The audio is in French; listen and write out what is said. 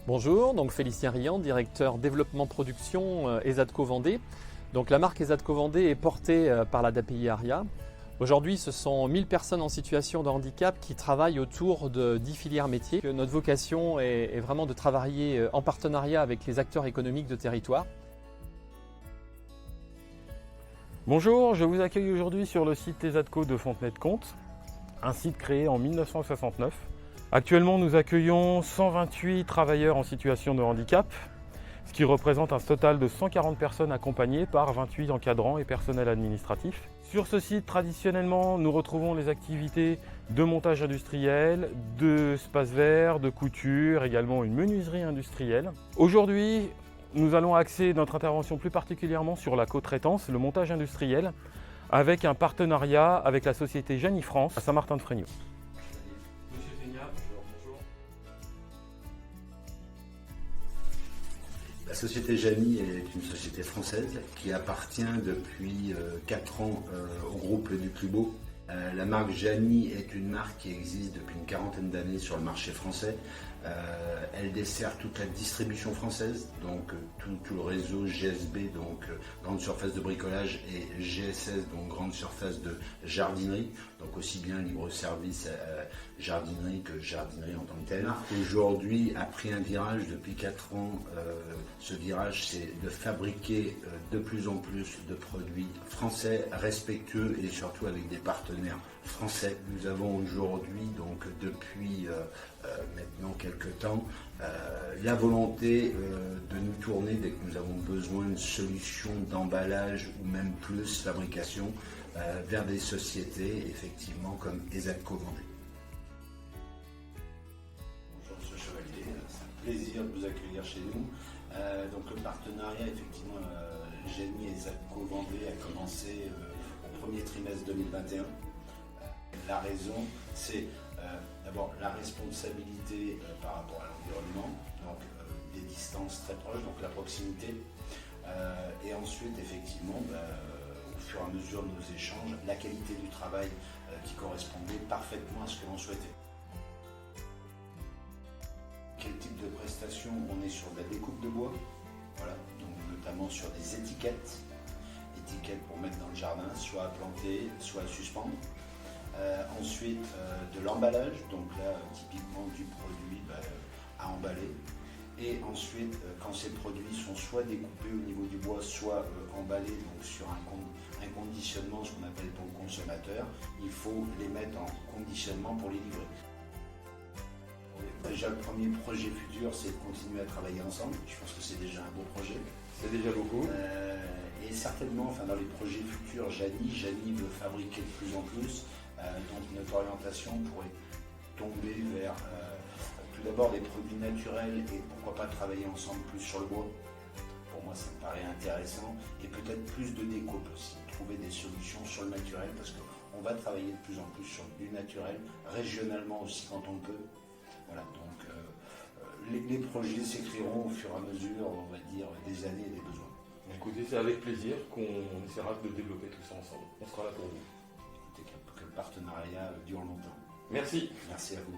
Bonjour, donc Félicien Riant, directeur développement production ESADCO Vendée. Donc la marque ESADCO Vendée est portée par la DAPI ARIA. Aujourd'hui, ce sont 1000 personnes en situation de handicap qui travaillent autour de 10 filières métiers. Notre vocation est vraiment de travailler en partenariat avec les acteurs économiques de territoire. Bonjour, je vous accueille aujourd'hui sur le site ESADCO de Fontenay-de-Comte, un site créé en 1969. Actuellement, nous accueillons 128 travailleurs en situation de handicap, ce qui représente un total de 140 personnes accompagnées par 28 encadrants et personnels administratifs. Sur ce site, traditionnellement, nous retrouvons les activités de montage industriel, de espace vert, de couture, également une menuiserie industrielle. Aujourd'hui, nous allons axer notre intervention plus particulièrement sur la co-traitance, le montage industriel, avec un partenariat avec la société Jani France à Saint-Martin-de-Fréniaux. La société Jani est une société française qui appartient depuis 4 ans au groupe du Clubo. La marque Jani est une marque qui existe depuis une quarantaine d'années sur le marché français. Elle dessert toute la distribution française, donc tout le réseau GSB, donc grande surface de bricolage, et GSS, donc grande surface de jardinerie, donc aussi bien libre-service jardinerie que jardinerie en tant que telle. Aujourd'hui a pris un virage depuis 4 ans. Ce virage, c'est de fabriquer de plus en plus de produits français, respectueux et surtout avec des partenaires français. Nous avons aujourd'hui, donc depuis maintenant quelques temps, la volonté de nous tourner dès que nous avons besoin de solutions d'emballage ou même plus fabrication vers des sociétés effectivement comme ESADCO Vendée. Bonjour Monsieur Chevalier, c'est un plaisir de vous accueillir chez nous. Donc le partenariat effectivement Jani et ESADCO Vendée a commencé au premier trimestre 2021. La raison, c'est d'abord la responsabilité par rapport à l'environnement, donc des distances très proches, donc la proximité, et ensuite effectivement au fur et à mesure de nos échanges, la qualité du travail qui correspondait parfaitement à ce que l'on souhaitait. Quel type de prestation? On est sur de la découpe de bois, voilà, donc notamment sur des étiquettes pour mettre dans le jardin, soit à planter, soit à suspendre. Ensuite de l'emballage, donc là typiquement du produit à emballer. Et ensuite quand ces produits sont soit découpés au niveau du bois, soit emballés donc sur un conditionnement, ce qu'on appelle pour le consommateur, il faut les mettre en conditionnement pour les livrer. Déjà le premier projet futur, c'est de continuer à travailler ensemble. Je pense que c'est déjà un beau projet. C'est déjà beaucoup. Et certainement, enfin, dans les projets futurs, Jani veut fabriquer de plus en plus. Donc notre orientation pourrait tomber vers tout d'abord des produits naturels et pourquoi pas travailler ensemble plus sur le bois. Pour moi ça me paraît intéressant, et peut-être plus de découpe aussi, trouver des solutions sur le naturel, parce qu'on va travailler de plus en plus sur du naturel, régionalement aussi quand on peut. Voilà, donc les projets s'écriront au fur et à mesure, on va dire, des années et des besoins. Écoutez, c'est avec plaisir qu'on essaiera de développer tout ça ensemble. On sera là pour vous. Que le partenariat dure longtemps. Merci. Merci à vous.